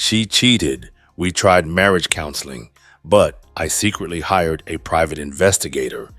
She cheated. We tried marriage counseling, but I secretly hired a private investigator.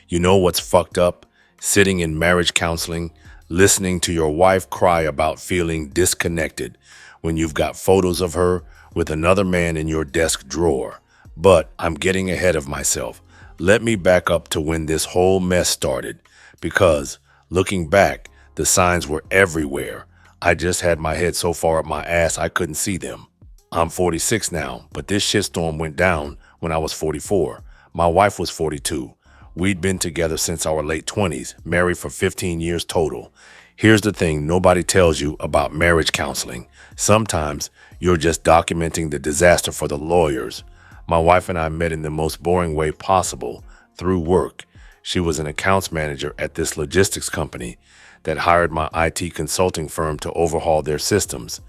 You know what's fucked up? Sitting in marriage counseling, listening to your wife cry about feeling disconnected when you've got photos of her with another man in your desk drawer. But I'm getting ahead of myself. Let me back up to when this whole mess started, because looking back, the signs were everywhere. I just had my head so far up my ass I couldn't see them. I'm 46 now, but this shitstorm went down when I was 44. My wife was 42. We'd been together since our late 20s, married for 15 years total. Here's the thing nobody tells you about marriage counseling. Sometimes you're just documenting the disaster for the lawyers. My wife and I met in the most boring way possible, through work. She was an accounts manager at this logistics company that hired my IT consulting firm to overhaul their systems.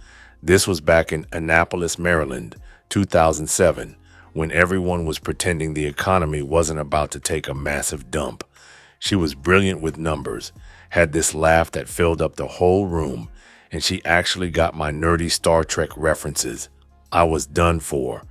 This was back in Annapolis, Maryland, 2007, when everyone was pretending the economy wasn't about to take a massive dump. She was brilliant with numbers, had this laugh that filled up the whole room, and she actually got my nerdy Star Trek references. I was done for.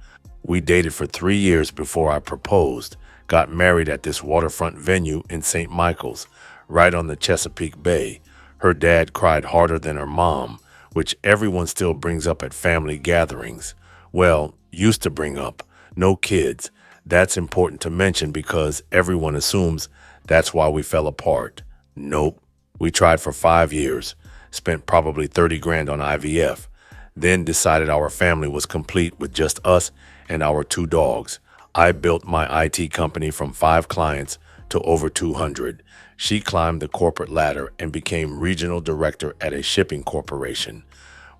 We dated for 3 years before I proposed, got married at this waterfront venue in St. Michael's, right on the Chesapeake Bay. Her dad cried harder than her mom, which everyone still brings up at family gatherings. Well, used to bring up. No kids. That's important to mention because everyone assumes that's why we fell apart. Nope. We tried for 5 years, spent probably 30 grand on IVF, then decided our family was complete with just us and our 2 dogs. I built my IT company from 5 clients to over 200. She climbed the corporate ladder and became regional director at a shipping corporation.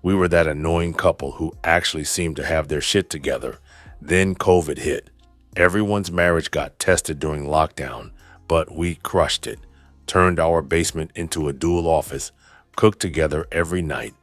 We were that annoying couple who actually seemed to have their shit together. Then COVID hit. Everyone's marriage got tested during lockdown, but we crushed it. Turned our basement into a dual office, cooked together every night,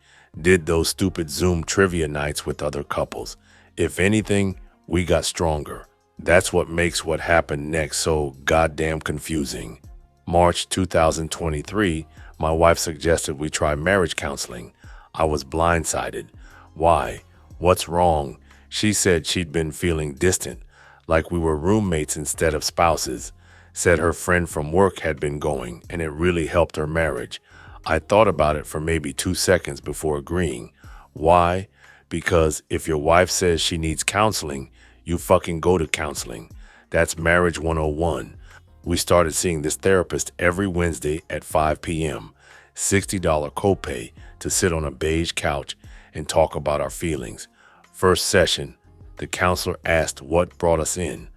did those stupid Zoom trivia nights with other couples. If anything, we got stronger. That's what makes what happened next so goddamn confusing. March 2023, my wife suggested we try marriage counseling. I was blindsided. Why? What's wrong? She said she'd been feeling distant, like we were roommates instead of spouses. Said her friend from work had been going, and it really helped her marriage. I thought about it for maybe 2 seconds before agreeing. Why? Because if your wife says she needs counseling, you fucking go to counseling. That's marriage 101. We started seeing this therapist every Wednesday at 5 p.m. $60 copay to sit on a beige couch and talk about our feelings. First session, the counselor asked what brought us in.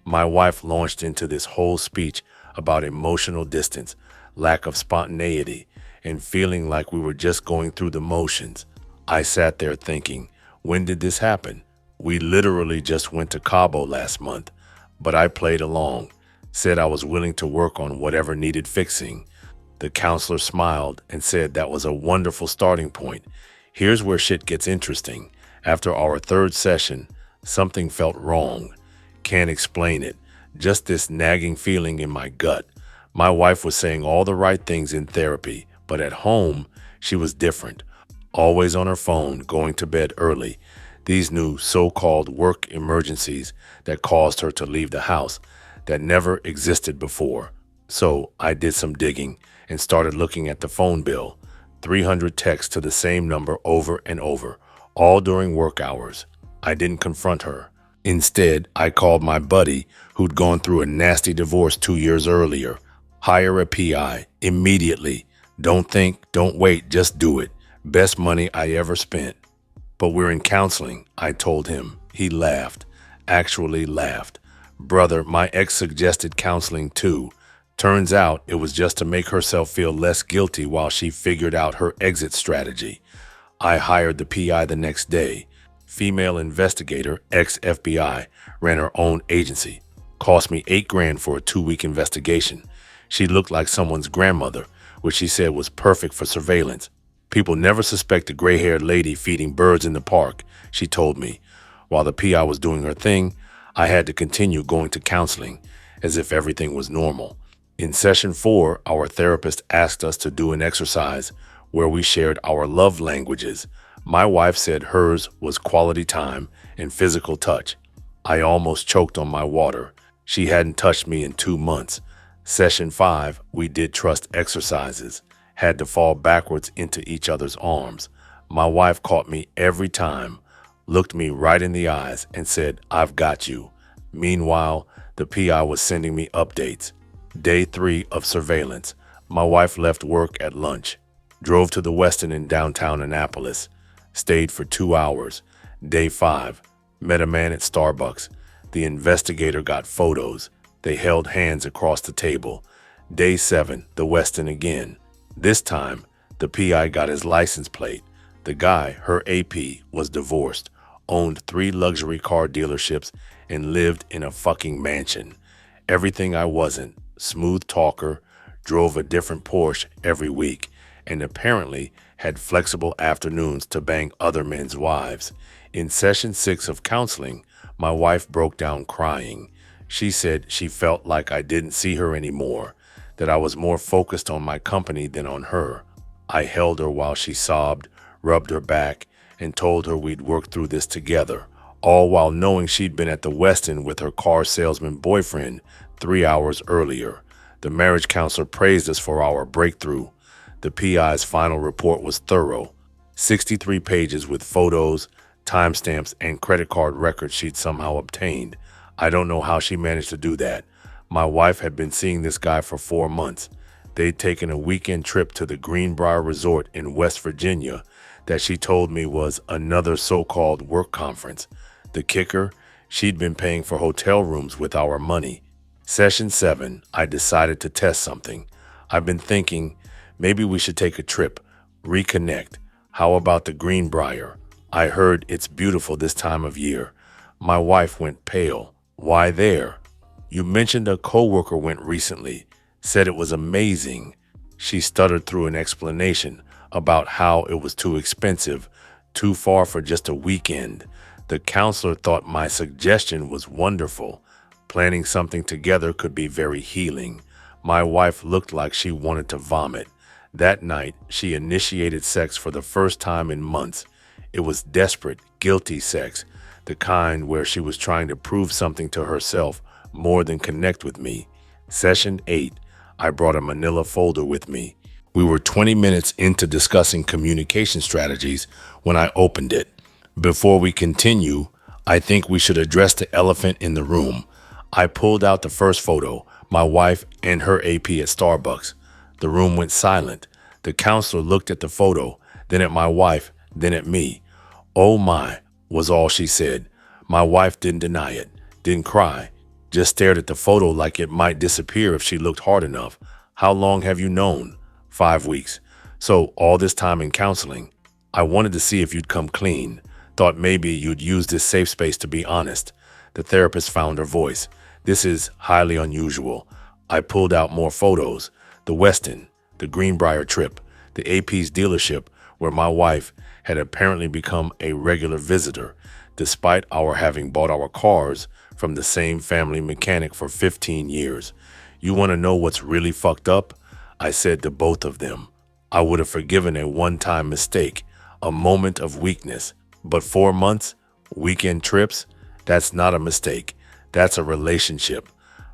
My wife launched into this whole speech about emotional distance, lack of spontaneity, and feeling like we were just going through the motions. I sat there thinking, when did this happen? We literally just went to Cabo last month, but I played along, said I was willing to work on whatever needed fixing. The counselor smiled and said that was a wonderful starting point. Here's where shit gets interesting. After our 3rd session, something felt wrong. Can't explain it. Just this nagging feeling in my gut. My wife was saying all the right things in therapy, but at home, she was different. Always on her phone, going to bed early. These new so-called work emergencies that caused her to leave the house that never existed before. So I did some digging and started looking at the phone bill. 300 texts to the same number over and over, all during work hours. I didn't confront her. Instead, I called my buddy who'd gone through a nasty divorce 2 years earlier. Hire a PI immediately. Don't think, don't wait, just do it. Best money I ever spent. But we're in counseling, I told him. He laughed. Actually laughed. Brother, my ex suggested counseling too. Turns out it was just to make herself feel less guilty while she figured out her exit strategy. I hired the PI the next day. Female investigator, ex-FBI, ran her own agency. Cost me 8 grand for a 2-week investigation. She looked like someone's grandmother, which she said was perfect for surveillance. People never suspect a gray-haired lady feeding birds in the park, she told me. While the PI was doing her thing, I had to continue going to counseling, as if everything was normal. In session 4, our therapist asked us to do an exercise where we shared our love languages. My wife said hers was quality time and physical touch. I almost choked on my water. She hadn't touched me in 2 months. Session 5, we did trust exercises. Had to fall backwards into each other's arms. My wife caught me every time, looked me right in the eyes, and said, "I've got you." Meanwhile, the PI was sending me updates. Day 3 of surveillance. My wife left work at lunch. Drove to the Westin in downtown Annapolis. Stayed for 2 hours. Day 5. Met a man at Starbucks. The investigator got photos. They held hands across the table. Day 7, the Westin again. This time, the PI got his license plate. The guy, her AP, was divorced, owned 3 luxury car dealerships, and lived in a fucking mansion. Everything I wasn't. Smooth talker, drove a different Porsche every week, and apparently had flexible afternoons to bang other men's wives. In session 6 of counseling, my wife broke down crying. She said she felt like I didn't see her anymore, that I was more focused on my company than on her. I held her while she sobbed, rubbed her back, and told her we'd work through this together, all while knowing she'd been at the Westin with her car salesman boyfriend 3 hours earlier. The marriage counselor praised us for our breakthrough. The PI's final report was thorough. 63 pages with photos, timestamps, and credit card records she'd somehow obtained. I don't know how she managed to do that. My wife had been seeing this guy for 4 months. They'd taken a weekend trip to the Greenbrier Resort in West Virginia that she told me was another so-called work conference. The kicker, she'd been paying for hotel rooms with our money. Session 7, I decided to test something. I've been thinking, maybe we should take a trip, reconnect. How about the Greenbrier? I heard it's beautiful this time of year. My wife went pale. Why there? You mentioned a coworker went recently, said it was amazing. She stuttered through an explanation about how it was too expensive, too far for just a weekend. The counselor thought my suggestion was wonderful. Planning something together could be very healing. My wife looked like she wanted to vomit. That night, she initiated sex for the first time in months. It was desperate, guilty sex, the kind where she was trying to prove something to herself more than connect with me. Session 8, I brought a manila folder with me. We were 20 minutes into discussing communication strategies when I opened it. Before we continue, I think we should address the elephant in the room. I pulled out the first photo, my wife and her AP at Starbucks. The room went silent. The counselor looked at the photo, then at my wife, then at me. "Oh my," was all she said. My wife didn't deny it, didn't cry, just stared at the photo like it might disappear if she looked hard enough. "How long have you known?" 5 weeks. "So all this time in counseling, I wanted to see if you'd come clean. Thought maybe you'd use this safe space to be honest." The therapist found her voice. "This is highly unusual." I pulled out more photos. The Westin, the Greenbrier trip, the AP's dealership, where my wife had apparently become a regular visitor, despite our having bought our cars from the same family mechanic for 15 years. "You want to know what's really fucked up?" I said to both of them. I would have forgiven a one-time mistake, a moment of weakness. But 4 months, weekend trips, that's not a mistake. That's a relationship.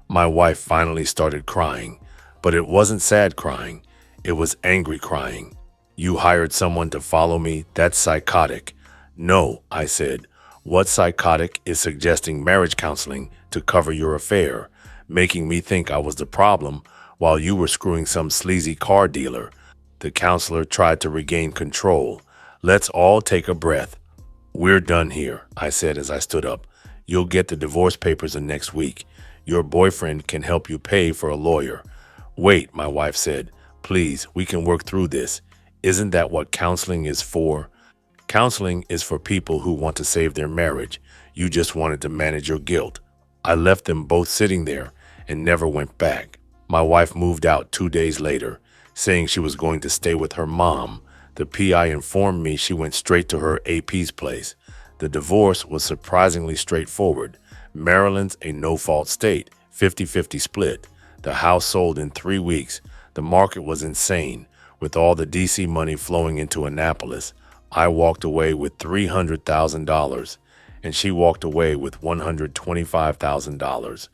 My wife finally started crying, but it wasn't sad crying. It was angry crying. "You hired someone to follow me? That's psychotic." "No," I said. "What's psychotic is suggesting marriage counseling to cover your affair, making me think I was the problem while you were screwing some sleazy car dealer." The counselor tried to regain control. "Let's all take a breath. We're done here," I said as I stood up. "You'll get the divorce papers in next week. Your boyfriend can help you pay for a lawyer." "Wait," my wife said. "Please, we can work through this. Isn't that what counseling is for?" "Counseling is for people who want to save their marriage. You just wanted to manage your guilt." I left them both sitting there and never went back. My wife moved out 2 days later, saying she was going to stay with her mom. The PI informed me she went straight to her AP's place. The divorce was surprisingly straightforward. Maryland's a no-fault state, 50-50 split. The house sold in 3 weeks. The market was insane, with all the DC money flowing into Annapolis. I walked away with $300,000 and she walked away with $125,000.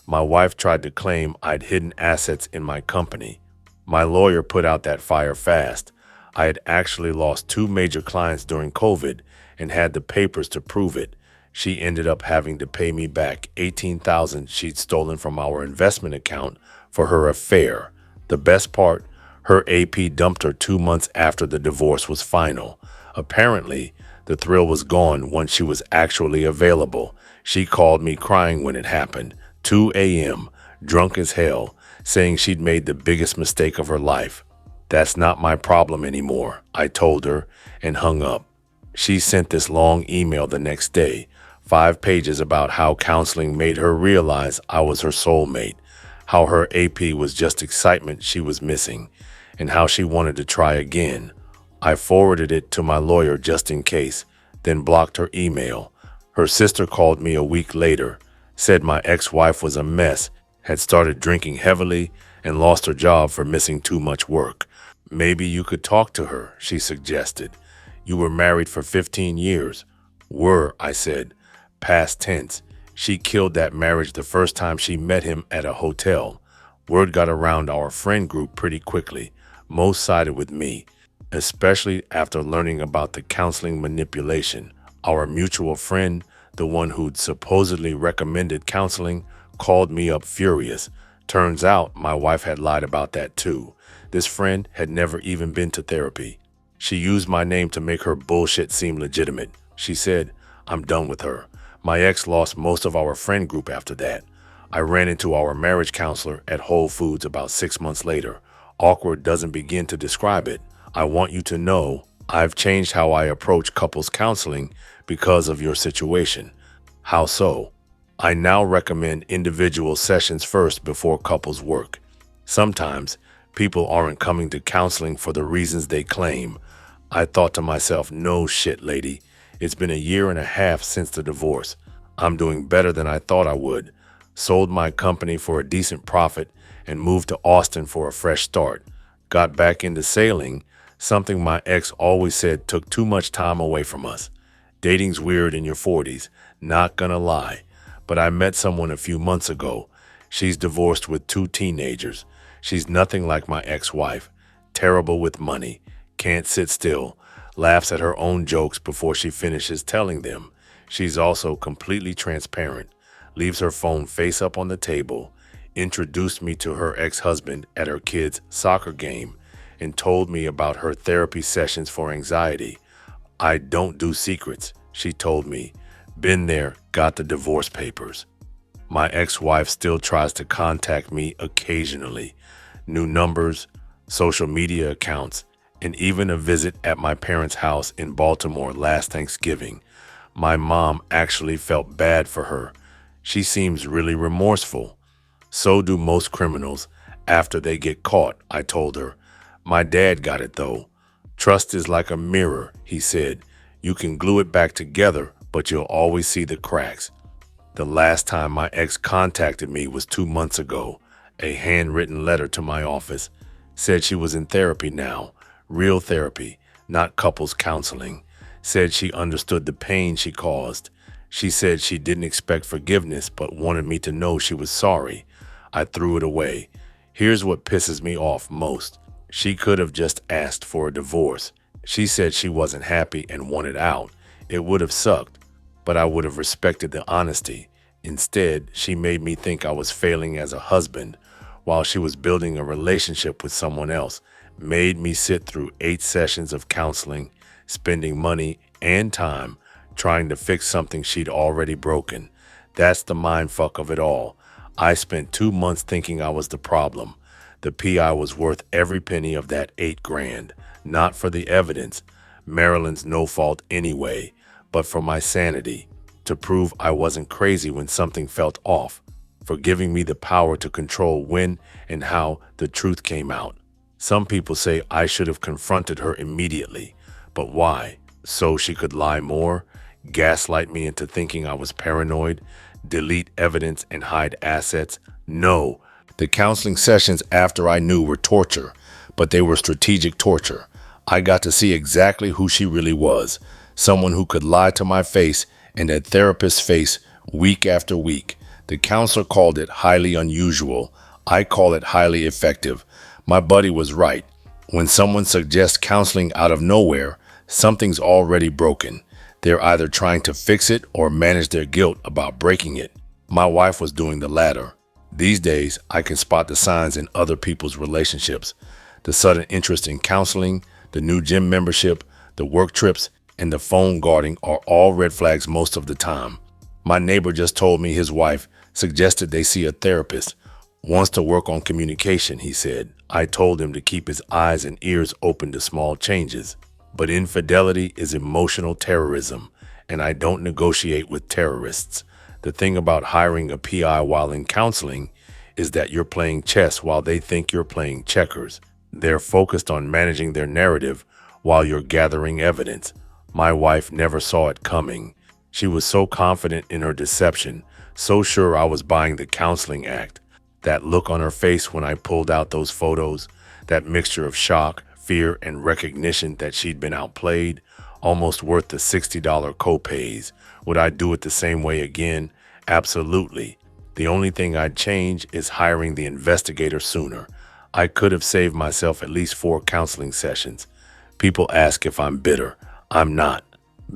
My wife tried to claim I'd hidden assets in my company. My lawyer put out that fire fast. I had actually lost two major clients during COVID and had the papers to prove it. She ended up having to pay me back $18,000 she'd stolen from our investment account for her affair. The best part, her AP dumped her 2 months after the divorce was final. Apparently, the thrill was gone once she was actually available. She called me crying when it happened, 2 a.m., drunk as hell, saying she'd made the biggest mistake of her life. That's not my problem anymore, I told her, and hung up. She sent this long email the next day, 5 pages about how counseling made her realize I was her soulmate, how her AP was just excitement she was missing, and how she wanted to try again. I forwarded it to my lawyer just in case, then blocked her email. Her sister called me a week later, said my ex-wife was a mess, had started drinking heavily, and lost her job for missing too much work. Maybe you could talk to her, she suggested. You were married for 15 years. Were, I said. Past tense. She killed that marriage the first time she met him at a hotel. Word got around our friend group pretty quickly. Most sided with me, especially after learning about the counseling manipulation. Our mutual friend, the one who'd supposedly recommended counseling, called me up furious. Turns out my wife had lied about that too. This friend had never even been to therapy. She used my name to make her bullshit seem legitimate. She said, I'm done with her. My ex lost most of our friend group after that. I ran into our marriage counselor at Whole Foods about 6 months later. Awkward doesn't begin to describe it. I want you to know I've changed how I approach couples counseling because of your situation. How so? I now recommend individual sessions first before couples work. Sometimes people aren't coming to counseling for the reasons they claim. I thought to myself, no shit, lady. It's been a year and a half since the divorce. I'm doing better than I thought I would. Sold my company for a decent profit and moved to Austin for a fresh start. Got back into sailing, something my ex always said took too much time away from us. Dating's weird in your 40s, not gonna lie. But I met someone a few months ago. She's divorced with 2 teenagers. She's nothing like my ex-wife. Terrible with money. Can't sit still. Laughs at her own jokes before she finishes telling them. She's also completely transparent. Leaves her phone face up on the table. Introduced me to her ex-husband at her kid's soccer game and told me about her therapy sessions for anxiety. I don't do secrets, she told me. Been there, got the divorce papers. My ex-wife still tries to contact me occasionally. New numbers, social media accounts, and even a visit at my parents' house in Baltimore last Thanksgiving. My mom actually felt bad for her. She seems really remorseful. So do most criminals after they get caught, I told her. My dad got it though. Trust is like a mirror, he said. You can glue it back together, but you'll always see the cracks. The last time my ex contacted me was 2 months ago. A handwritten letter to my office. Said she was in therapy now. Real therapy, not couples counseling. Said she understood the pain she caused. She said she didn't expect forgiveness but wanted me to know she was sorry. I threw it away. Here's what pisses me off most. She could have just asked for a divorce. She said she wasn't happy and wanted out. It would have sucked, but I would have respected the honesty. Instead, she made me think I was failing as a husband while she was building a relationship with someone else. Made me sit through 8 sessions of counseling, spending money and time trying to fix something she'd already broken. That's the mindfuck of it all. I spent 2 months thinking I was the problem. The PI was worth every penny of that $8,000, not for the evidence, Marilyn's no fault anyway, but for my sanity, to prove I wasn't crazy when something felt off, for giving me the power to control when and how the truth came out. Some people say I should have confronted her immediately, but why? So she could lie more, gaslight me into thinking I was paranoid, delete evidence and hide assets? No. The counseling sessions after I knew were torture, but they were strategic torture. I got to see exactly who she really was, someone who could lie to my face and at therapist's face week after week. The counselor called it highly unusual. I call it highly effective. My buddy was right. When someone suggests counseling out of nowhere, something's already broken. They're either trying to fix it or manage their guilt about breaking it. My wife was doing the latter. These days, I can spot the signs in other people's relationships. The sudden interest in counseling, the new gym membership, the work trips, and the phone guarding are all red flags most of the time. My neighbor just told me his wife suggested they see a therapist. Wants to work on communication, he said. I told him to keep his eyes and ears open to small changes. But infidelity is emotional terrorism, and I don't negotiate with terrorists. The thing about hiring a PI while in counseling is that you're playing chess while they think you're playing checkers. They're focused on managing their narrative while you're gathering evidence. My wife never saw it coming. She was so confident in her deception, so sure I was buying the counseling act. That look on her face when I pulled out those photos, that mixture of shock, fear, and recognition that she'd been outplayed, almost worth the $60 copays. Would I do it the same way again? Absolutely. The only thing I'd change is hiring the investigator sooner. I could have saved myself at least 4 counseling sessions. People ask if I'm bitter. I'm not.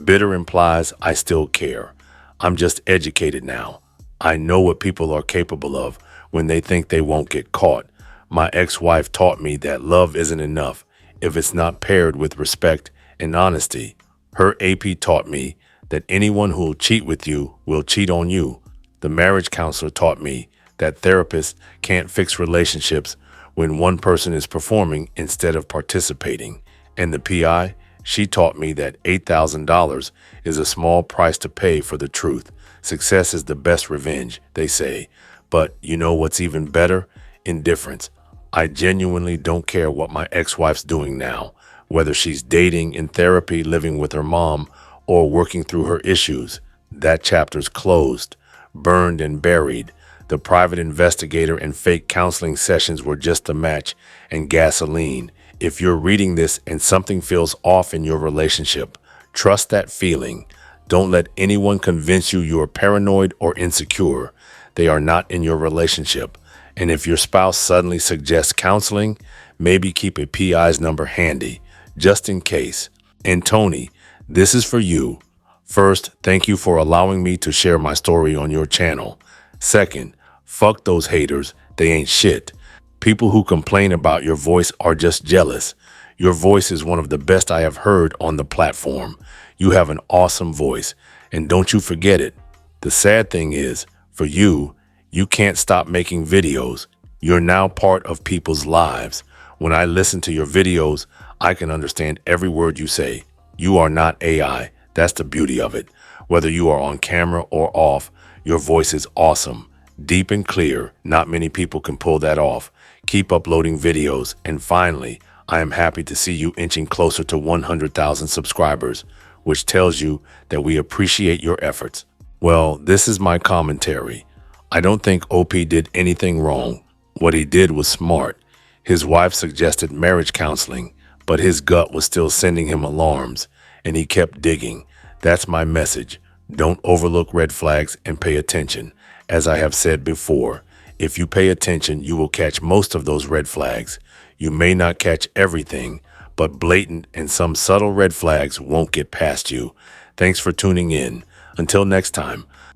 Bitter implies I still care. I'm just educated now. I know what people are capable of when they think they won't get caught. My ex-wife taught me that love isn't enough if it's not paired with respect and honesty. Her AP taught me that anyone who'll cheat with you will cheat on you. The marriage counselor taught me that therapists can't fix relationships when one person is performing instead of participating. And the PI, she taught me that $8,000 is a small price to pay for the truth. Success is the best revenge, they say. But you know what's even better? Indifference. I genuinely don't care what my ex-wife's doing now, whether she's dating, in therapy, living with her mom, or working through her issues. That chapter's closed, burned and buried. The private investigator and fake counseling sessions were just a match and gasoline. If you're reading this and something feels off in your relationship, trust that feeling. Don't let anyone convince you you're paranoid or insecure. They are not in your relationship. And if your spouse suddenly suggests counseling, maybe keep a PI's number handy, just in case. And Tony, this is for you. First, thank you for allowing me to share my story on your channel. Second, fuck those haters. They ain't shit. People who complain about your voice are just jealous. Your voice is one of the best I have heard on the platform. You have an awesome voice, and don't you forget it. The sad thing is, for you, you can't stop making videos. You're now part of people's lives. When I listen to your videos, I can understand every word you say. You are not AI. That's the beauty of it. Whether you are on camera or off, your voice is awesome. Deep and clear. Not many people can pull that off. Keep uploading videos. And finally, I am happy to see you inching closer to 100,000 subscribers, which tells you that we appreciate your efforts. Well, this is my commentary. I don't think OP did anything wrong. What he did was smart. His wife suggested marriage counseling, but his gut was still sending him alarms, and he kept digging. That's my message. Don't overlook red flags and pay attention. As I have said before, if you pay attention, you will catch most of those red flags. You may not catch everything, but blatant and some subtle red flags won't get past you. Thanks for tuning in. Until next time.